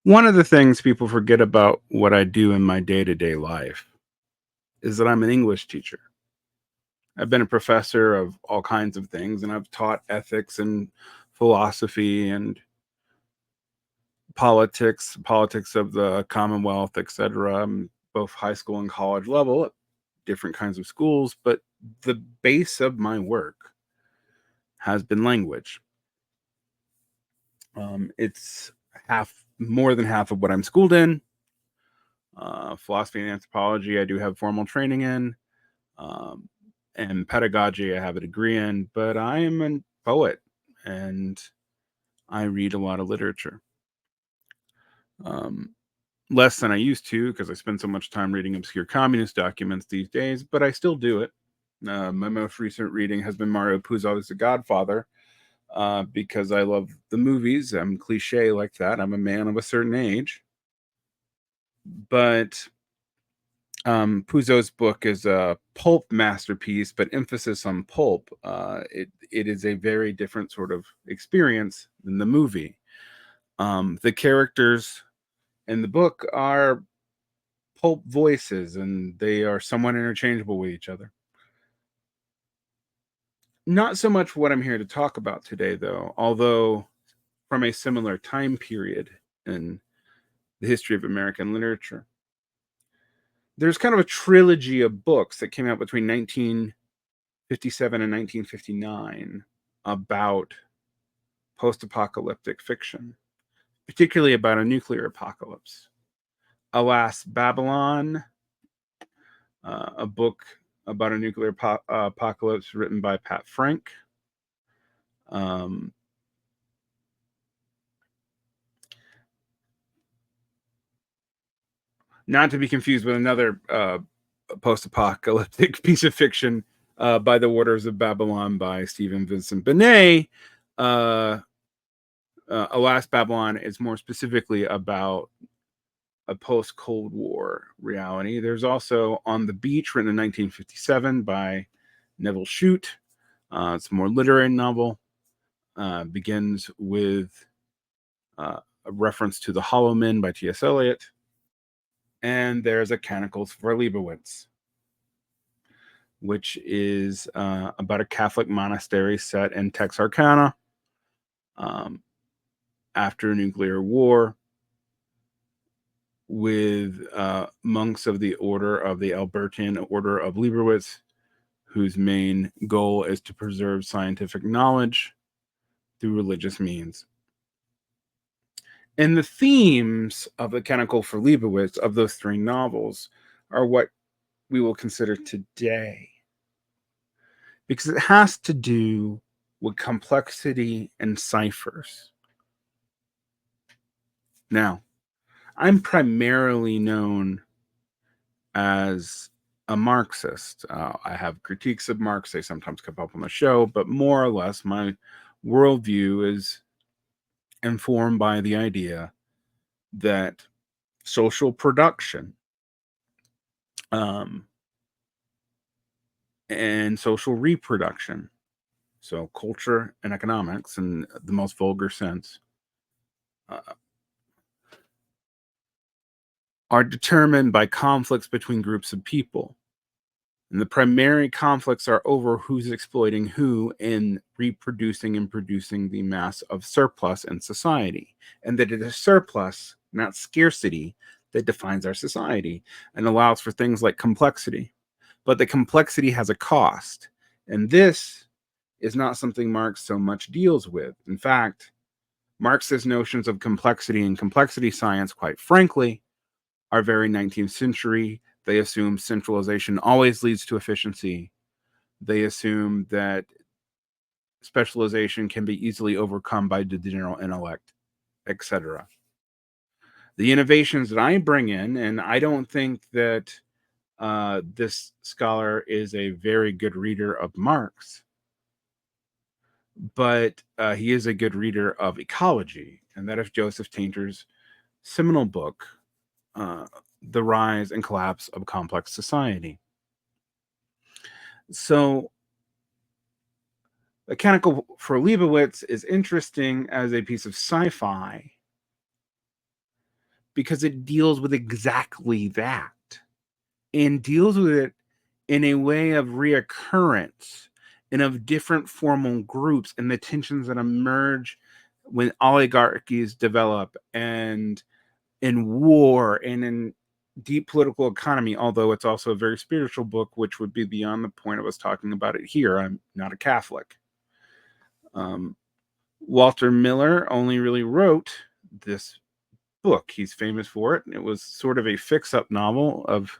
One of the things people forget about what I do in my day-to-day life is that I'm an English teacher. I've been a professor of all kinds of things, and I've taught ethics and philosophy and politics of the Commonwealth, etc., both high school and college level at different kinds of schools. But the base of my work has been language. It's more than half of what I'm schooled in. Philosophy and anthropology, I do have formal training in. Um, and pedagogy, I have a degree in, but I am a poet and I read a lot of literature. Um, Less than I used to because I spend so much time reading obscure communist documents these days, but I still do it. My most recent reading has been Mario Puzo's The Godfather because I love the movies. I'm cliche like that. I'm a man of a certain age. But Puzo's book is a pulp masterpiece, but emphasis on pulp. It is a very different sort of experience than the movie. The characters in the book are pulp voices, and they are somewhat interchangeable with each other. Not so much what I'm here to talk about today, though, although from a similar time period in the history of American literature. There's kind of a trilogy of books that came out between 1957 and 1959 about post-apocalyptic fiction, particularly about a nuclear apocalypse. Alas, Babylon, a book about a nuclear apocalypse written by Pat Frank. Um, Not to be confused with another post-apocalyptic piece of fiction, by the Waters of Babylon by Stephen Vincent Benet. Uh, Alas, Babylon is more specifically about a post-Cold War reality. There's also On the Beach, written in 1957 by Neville Shute. It's a more literary novel. Begins with a reference to The Hollow Men by T.S. Eliot. And there's a Canticle for Leibowitz, which is about a Catholic monastery set in Texarkana um, after a nuclear war, with monks of the Order of the Albertan Order of Leibowitz, whose main goal is to preserve scientific knowledge through religious means. And the themes of the Canticle for Leibowitz, of those three novels, are what we will consider today, because it has to do with complexity and ciphers. Now, I'm primarily known as a Marxist. I have critiques of Marx. They sometimes come up on the show, but more or less, my worldview is informed by the idea that social production um, and social reproduction, so culture and economics in the most vulgar sense, uh, are determined by conflicts between groups of people. And the primary conflicts are over who's exploiting who in reproducing and producing the mass of surplus in society. And that it is surplus, not scarcity, that defines our society and allows for things like complexity. But the complexity has a cost. And this is not something Marx so much deals with. In fact, Marx's notions of complexity and complexity science, quite frankly, are very 19th century. They assume centralization always leads to efficiency. They assume that specialization can be easily overcome by the general intellect, etc. The innovations that I bring in, and I don't think that this scholar is a very good reader of Marx, but he is a good reader of ecology, and that is Joseph Tainter's seminal book, uh, The Rise and Collapse of Complex Society. So, The Canticle for Leibowitz is interesting as a piece of sci-fi because it deals with exactly that, and deals with it in a way of reoccurrence and of different formal groups and the tensions that emerge when oligarchies develop, and in war and in deep political economy, although it's also a very spiritual book, which would be beyond the point of us talking about it here. I'm not a Catholic. Walter Miller only really wrote this book. He's famous for it. It was sort of a fix-up novel of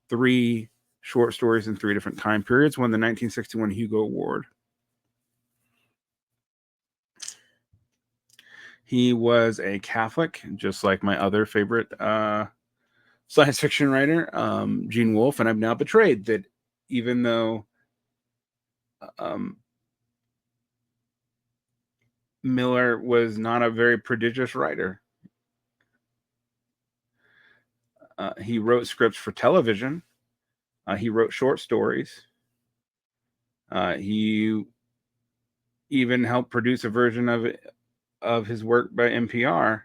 3 short stories in 3 different time periods, won the 1961 Hugo Award. He was a Catholic, just like my other favorite science fiction writer, Gene Wolfe, and I've now betrayed that even though Miller was not a very prodigious writer, he wrote scripts for television. He wrote short stories. He even helped produce a version of his work by NPR.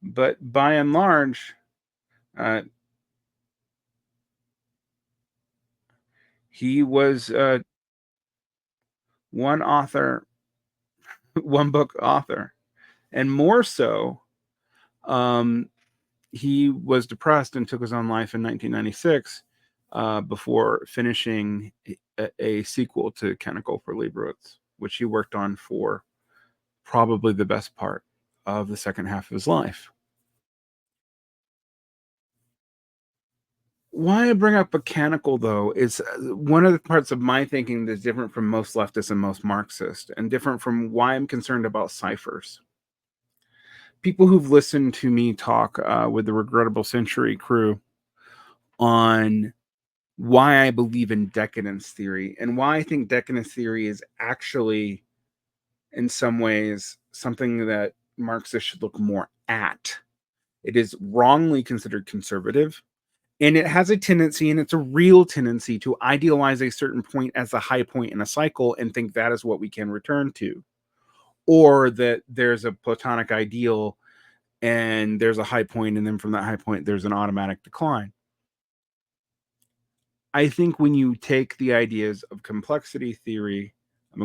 But by and large, he was one author, one book author, and more so, he was depressed and took his own life in 1996 before finishing a sequel to Canticle for Leibowitz, which he worked on for probably the best part of the second half of his life. Why I bring up mechanical, though, is one of the parts of my thinking that's different from most leftists and most Marxists, and different from why I'm concerned about ciphers. People who've listened to me talk with the Regrettable Century crew on why I believe in decadence theory and why I think decadence theory is actually, in some ways, something that Marxists should look more at. It is wrongly considered conservative. And it has a tendency, and it's a real tendency, to idealize a certain point as the high point in a cycle and think that is what we can return to. Or that there's a Platonic ideal and there's a high point, and then from that high point, there's an automatic decline. I think when you take the ideas of complexity theory,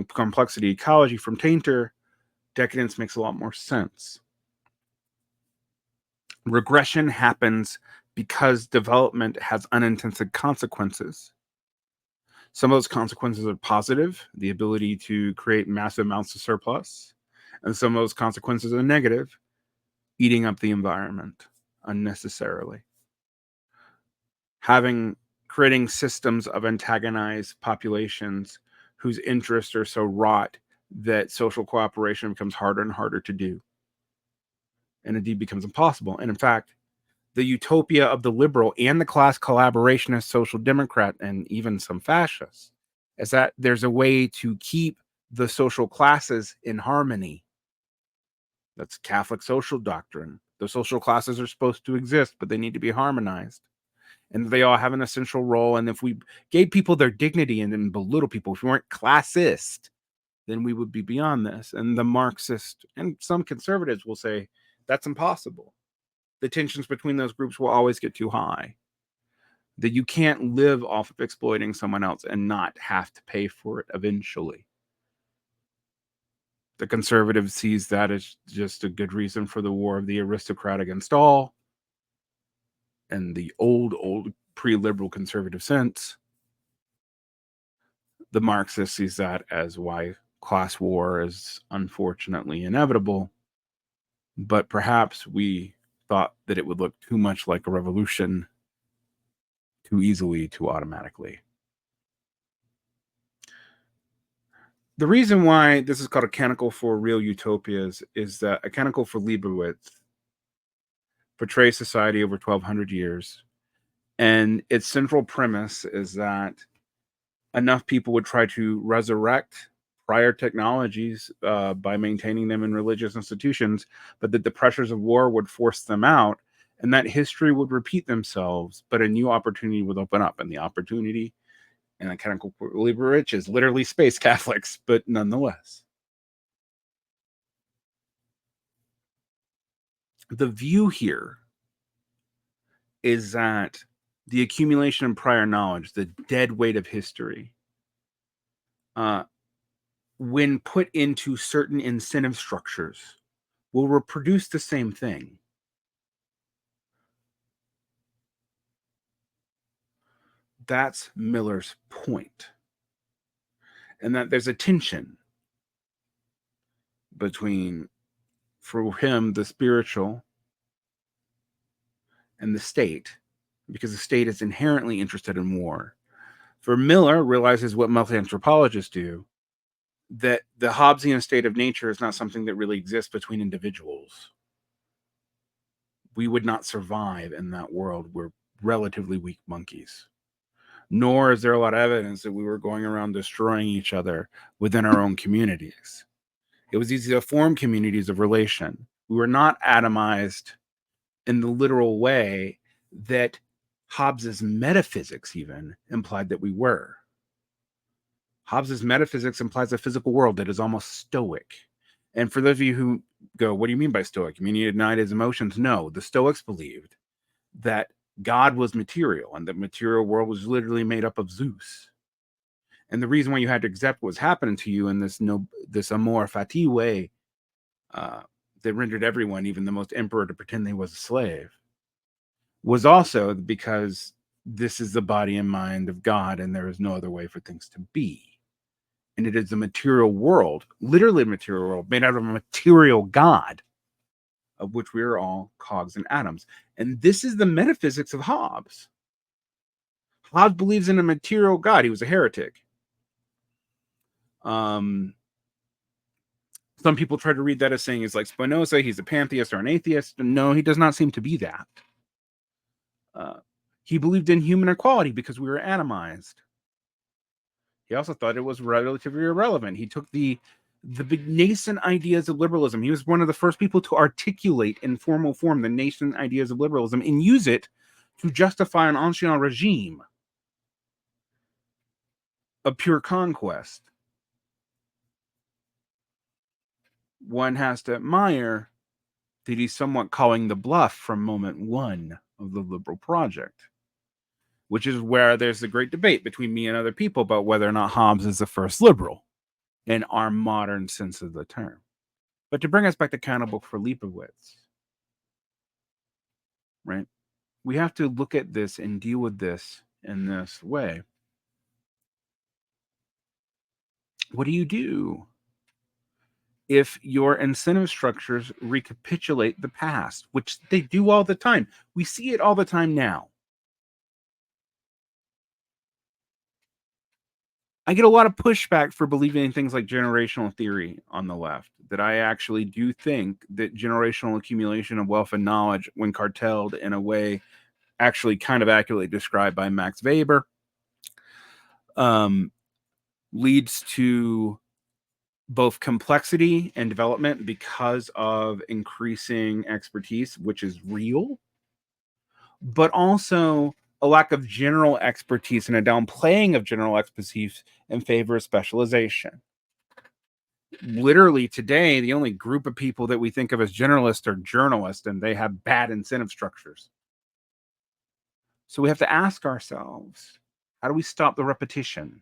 complexity ecology from Tainter, decadence makes a lot more sense. Regression happens because development has unintended consequences. Some of those consequences are positive, the ability to create massive amounts of surplus, and some of those consequences are negative, eating up the environment unnecessarily. Creating systems of antagonized populations whose interests are so wrought that social cooperation becomes harder and harder to do, and indeed becomes impossible. And in fact, the utopia of the liberal and the class collaborationist social democrat, and even some fascists, is that there's a way to keep the social classes in harmony. That's Catholic social doctrine. The social classes are supposed to exist, but they need to be harmonized. And they all have an essential role. And if we gave people their dignity and then belittle people, if we weren't classist, then we would be beyond this. And the Marxist and some conservatives will say that's impossible. The tensions between those groups will always get too high. That you can't live off of exploiting someone else and not have to pay for it eventually. The conservative sees that as just a good reason for the war of the aristocrat against all. And the old pre-liberal conservative sense, the Marxist sees that as why class war is unfortunately inevitable. But perhaps we thought that it would look too much like a revolution too easily, too automatically. The reason why this is called a Canticle for Real Utopias is that a Canticle for Leibowitz portrays society over 1,200 years. And its central premise is that enough people would try to resurrect prior technologies by maintaining them in religious institutions, but that the pressures of war would force them out, and that history would repeat themselves, but a new opportunity would open up. And the opportunity in the Canticle for Leibowitz is literally space Catholics, but nonetheless. The view here is that the accumulation of prior knowledge, the dead weight of history, when put into certain incentive structures, will reproduce the same thing. That's Miller's point. And that there's a tension between, for him, the spiritual and the state, because the state is inherently interested in war. For Miller, realizes what multi-anthropologists do, that the Hobbesian state of nature is not something that really exists between individuals. We would not survive in that world. We're relatively weak monkeys. Nor is there a lot of evidence that we were going around destroying each other within our own communities. It was easy to form communities of relation. We were not atomized in the literal way that Hobbes's metaphysics even implied that we were. Hobbes's metaphysics implies a physical world that is almost stoic. And for those of you who go, what do you mean by stoic? You mean he denied his emotions? No, the Stoics believed that God was material and the material world was literally made up of Zeus. And the reason why you had to accept what was happening to you in this amor fati way that rendered everyone, even the most emperor, to pretend they was a slave, was also because this is the body and mind of God, and there is no other way for things to be. And it is a material world, literally a material world, made out of a material God, of which we are all cogs and atoms. And this is the metaphysics of Hobbes. Hobbes believes in a material God. He was a heretic. Some people try to read that as saying he's like Spinoza, he's a pantheist or an atheist. No, he does not seem to be that. He believed in human equality because we were atomized. He also thought it was relatively irrelevant. He took the big nascent ideas of liberalism. He was one of the first people to articulate in formal form the nascent ideas of liberalism and use it to justify an ancien regime of pure conquest. One has to admire that he's somewhat calling the bluff from moment one of the liberal project, which is where there's a great debate between me and other people about whether or not Hobbes is the first liberal in our modern sense of the term. But to bring us back to Canticle for Leibowitz, right? We have to look at this and deal with this in this way. What do you do if your incentive structures recapitulate the past, which they do all the time? We see it all the time now. I get a lot of pushback for believing in things like generational theory on the left, that I actually do think that generational accumulation of wealth and knowledge, when cartelled in a way actually kind of accurately described by Max Weber, leads to both complexity and development because of increasing expertise, which is real, but also a lack of general expertise and a downplaying of general expertise in favor of specialization. Literally today, the only group of people that we think of as generalists are journalists, and they have bad incentive structures. So we have to ask ourselves, how do we stop the repetition?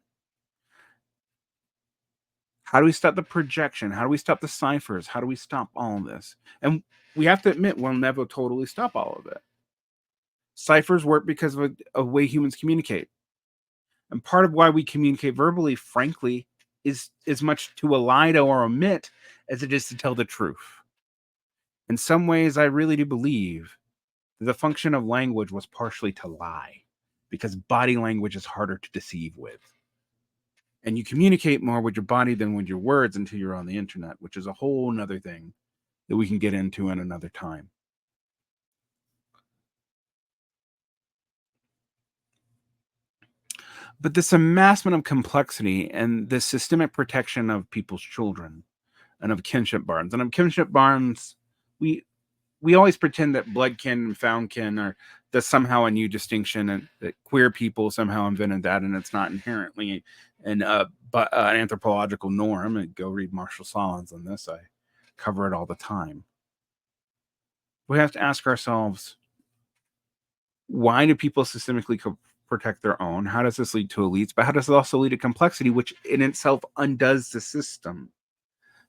How do we stop the projection? How do we stop the ciphers? How do we stop all of this? And we have to admit, we'll never totally stop all of it. Ciphers work because of a way humans communicate. And part of why we communicate verbally, frankly, is as much to lie to or omit as it is to tell the truth. In some ways, I really do believe that the function of language was partially to lie, because body language is harder to deceive with. And you communicate more with your body than with your words until you're on the internet, which is a whole nother thing that we can get into in another time. But this amassment of complexity and the systemic protection of people's children and of kinship bonds. And of kinship bonds, we always pretend that bloodkin and foundkin are that's somehow a new distinction, and that queer people somehow invented that, and it's not inherently an anthropological norm. And go read Marshall Solins on this. I cover it all the time. We have to ask ourselves, Why do people systemically protect their own? How does this lead to elites? But how does it also lead to complexity, which in itself undoes the system?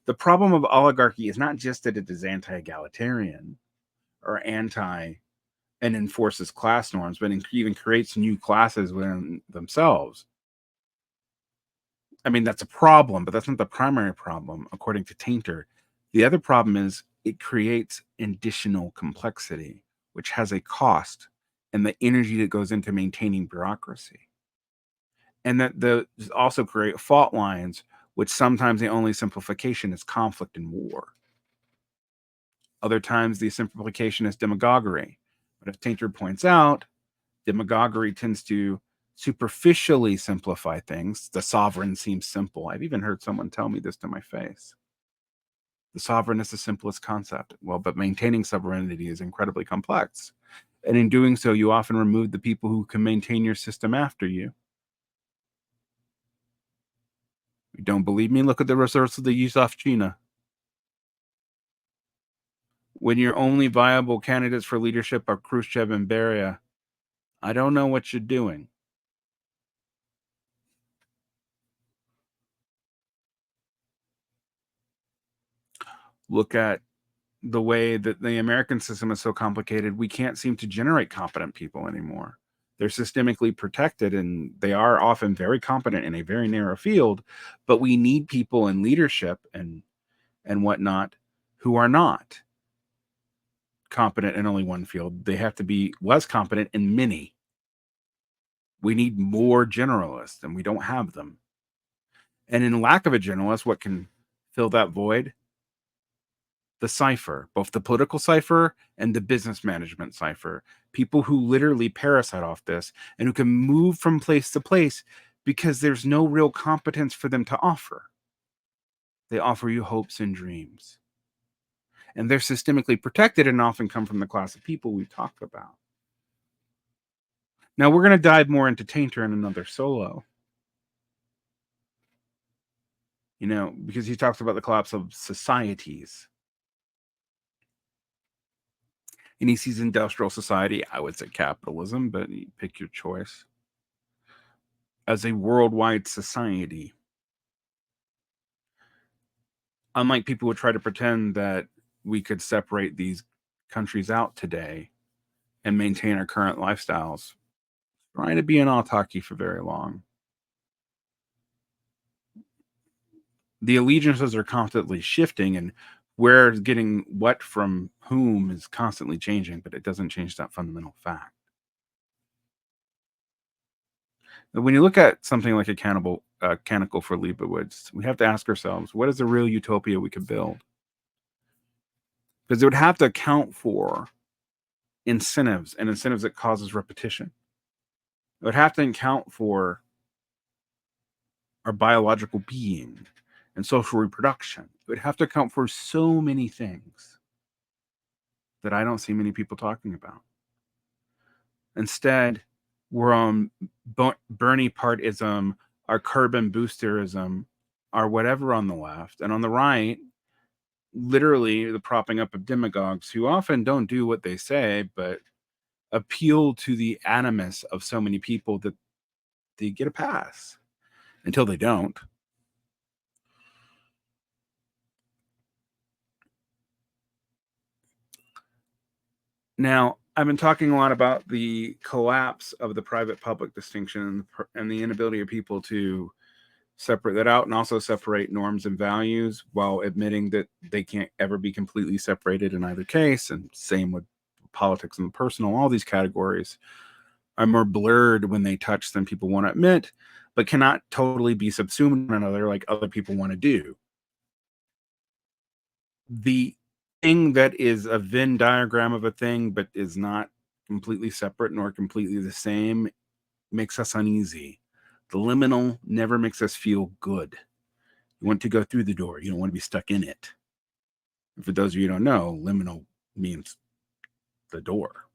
The problem of oligarchy is not just that it is anti-egalitarian or anti and enforces class norms, but even creates new classes within themselves. I mean, that's a problem, but that's not the primary problem, according to Tainter. The other problem is it creates additional complexity, which has a cost, and the energy that goes into maintaining bureaucracy. And that those also create fault lines, which sometimes the only simplification is conflict and war. Other times the simplification is demagoguery. But as Tainter points out, demagoguery tends to superficially simplify things. The sovereign seems simple. I've even heard someone tell me this to my face. The sovereign is the simplest concept. Well, but maintaining sovereignty is incredibly complex. And in doing so, you often remove the people who can maintain your system after you. You don't believe me? Look at the results of the China. When your only viable candidates for leadership are Khrushchev and Beria, I don't know what you're doing. Look at the way that the American system is so complicated, we can't seem to generate competent people anymore. They're systemically protected and they are often very competent in a very narrow field, but we need people in leadership and whatnot who are not competent in only one field. They have to be less competent in many. We need more generalists and we don't have them. And in lack of a generalist, what can fill that void? The cipher, both the political cipher and the business management cipher. People who literally parasite off this and who can move from place to place because there's no real competence for them to offer. They offer you hopes and dreams. And they're systemically protected and often come from the class of people we've talked about. Now, we're going to dive more into Tainter in another solo. Because he talks about the collapse of societies. And he sees industrial society, I would say capitalism, but you pick your choice, as a worldwide society. Unlike people who try to pretend that we could separate these countries out today and maintain our current lifestyles, trying to be an autarky for very long. The allegiances are constantly shifting, and where getting what from whom is constantly changing, but it doesn't change that fundamental fact. When you look at something like a Canticle for Leibowitz, we have to ask ourselves, what is the real utopia we could build? Because it would have to account for incentives that causes repetition. It would have to account for our biological being and social reproduction. It would have to account for so many things that I don't see many people talking about. Instead, we're on Bernie Partism, our carbon boosterism, our whatever on the left, and on the right, literally the propping up of demagogues who often don't do what they say, but appeal to the animus of so many people that they get a pass until they don't. Now, I've been talking a lot about the collapse of the private-public distinction and the inability of people to separate that out and also separate norms and values while admitting that they can't ever be completely separated in either case. And same with politics and personal. All these categories are more blurred when they touch than people want to admit, but cannot totally be subsumed in another like other people want to do. The thing that is a Venn diagram of a thing but is not completely separate nor completely the same makes us uneasy. The liminal never makes us feel good. You want to go through the door. You don't want to be stuck in it. For those of you who don't know, liminal means the door.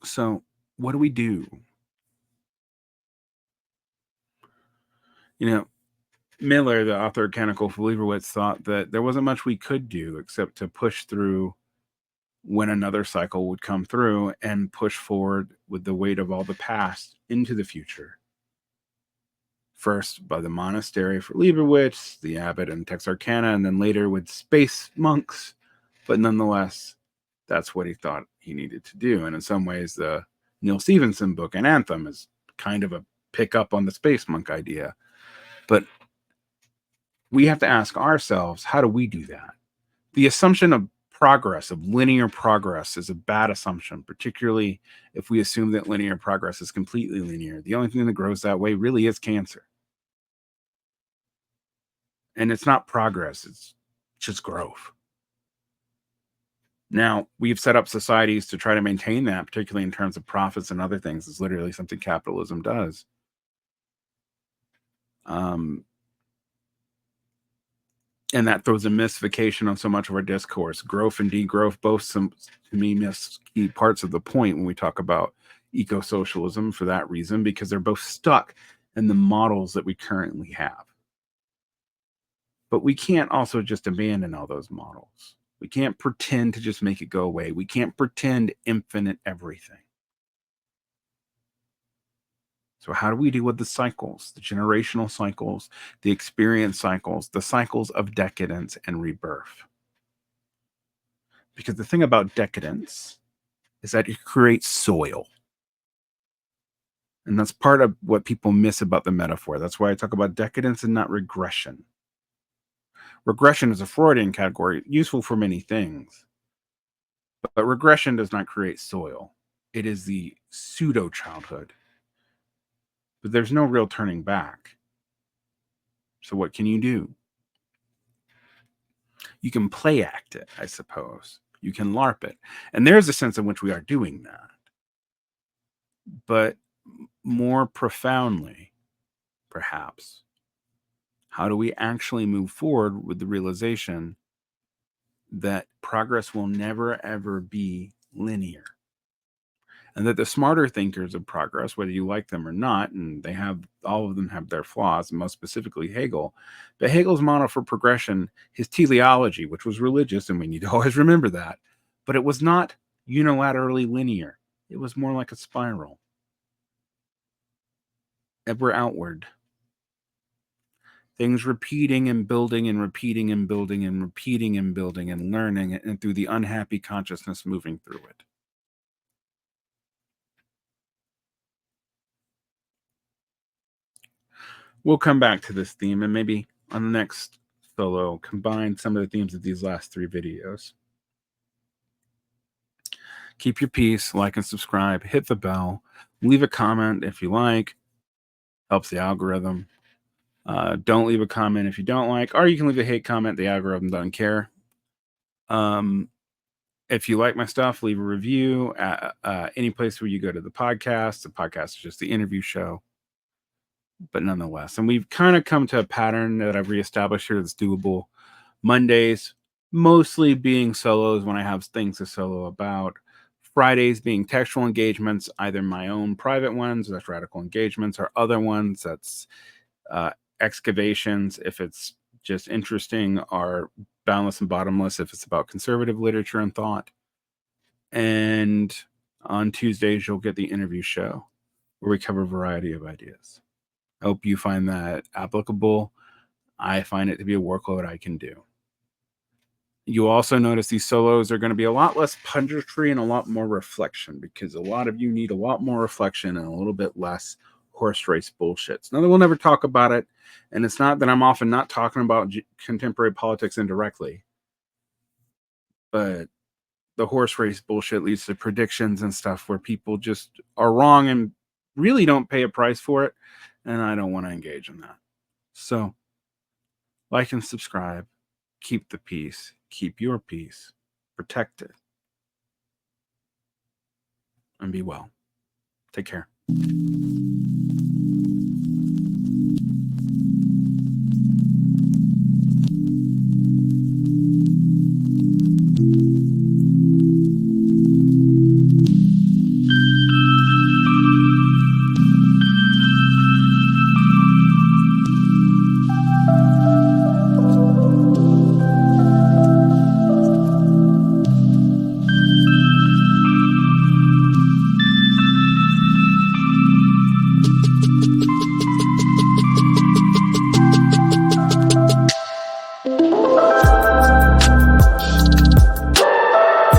So what do we do? Miller, the author of Canticle for Leibowitz, thought that there wasn't much we could do except to push through when another cycle would come through and push forward with the weight of all the past into the future. First by the monastery for Leibowitz, the abbot and Texarkana, and then later with space monks. But nonetheless, that's what he thought he needed to do. And in some ways, the Neil Stephenson book, An Anthem, is kind of a pick up on the space monk idea. But we have to ask ourselves, how do we do that? The assumption of progress, of linear progress, is a bad assumption, particularly if we assume that linear progress is completely linear. The only thing that grows that way really is cancer. And it's not progress, it's just growth. Now, we've set up societies to try to maintain that, particularly in terms of profits and other things. It's literally something capitalism does. And that throws a mystification on so much of our discourse. Growth and degrowth both, to me, miss key parts of the point when we talk about eco-socialism for that reason, because they're both stuck in the models that we currently have. But we can't also just abandon all those models. We can't pretend to just make it go away. We can't pretend infinite everything. So how do we deal with the cycles, the generational cycles, the experience cycles, the cycles of decadence and rebirth? Because the thing about decadence is that it creates soil. And that's part of what people miss about the metaphor. That's why I talk about decadence and not regression. Regression is a Freudian category, useful for many things. But regression does not create soil. It is the pseudo-childhood. But there's no real turning back. So what can you do? You can play act it, I suppose. You can LARP it. And there's a sense in which we are doing that. But more profoundly, perhaps, how do we actually move forward with the realization that progress will never, ever be linear? And that the smarter thinkers of progress, whether you like them or not, and all of them have their flaws, and most specifically Hegel, but Hegel's model for progression, his teleology, which was religious, and we need to always remember that, but it was not unilaterally linear. It was more like a spiral, ever outward. Things repeating and building and repeating and building and repeating and building and learning, and through the unhappy consciousness moving through it. We'll come back to this theme, and maybe on the next solo combine some of the themes of these last 3 videos. Keep your peace, like and subscribe, hit the bell, leave a comment if you like, helps the algorithm. Don't leave a comment if you don't like, or you can leave a hate comment. The algorithm doesn't care. If you like my stuff, leave a review at any place where you go to the podcast. The podcast is just the interview show. But nonetheless, and we've kind of come to a pattern that I've reestablished here that's doable. Mondays, mostly being solos when I have things to solo about. Fridays being textual engagements, either my own private ones, that's radical engagements, or other ones, that's excavations, if it's just interesting, or boundless and bottomless, if it's about conservative literature and thought. And on Tuesdays, you'll get the interview show where we cover a variety of ideas. I hope you find that applicable. I find it to be a workload I can do. You also notice these solos are going to be a lot less punditry and a lot more reflection, because a lot of you need a lot more reflection and a little bit less horse race bullshit. Now, we'll never talk about it, and it's not that I'm often not talking about contemporary politics indirectly, but the horse race bullshit leads to predictions and stuff where people just are wrong and really don't pay a price for it, and I don't want to engage in that. So, like and subscribe, keep the peace, keep your peace, protect it, and be well. Take care.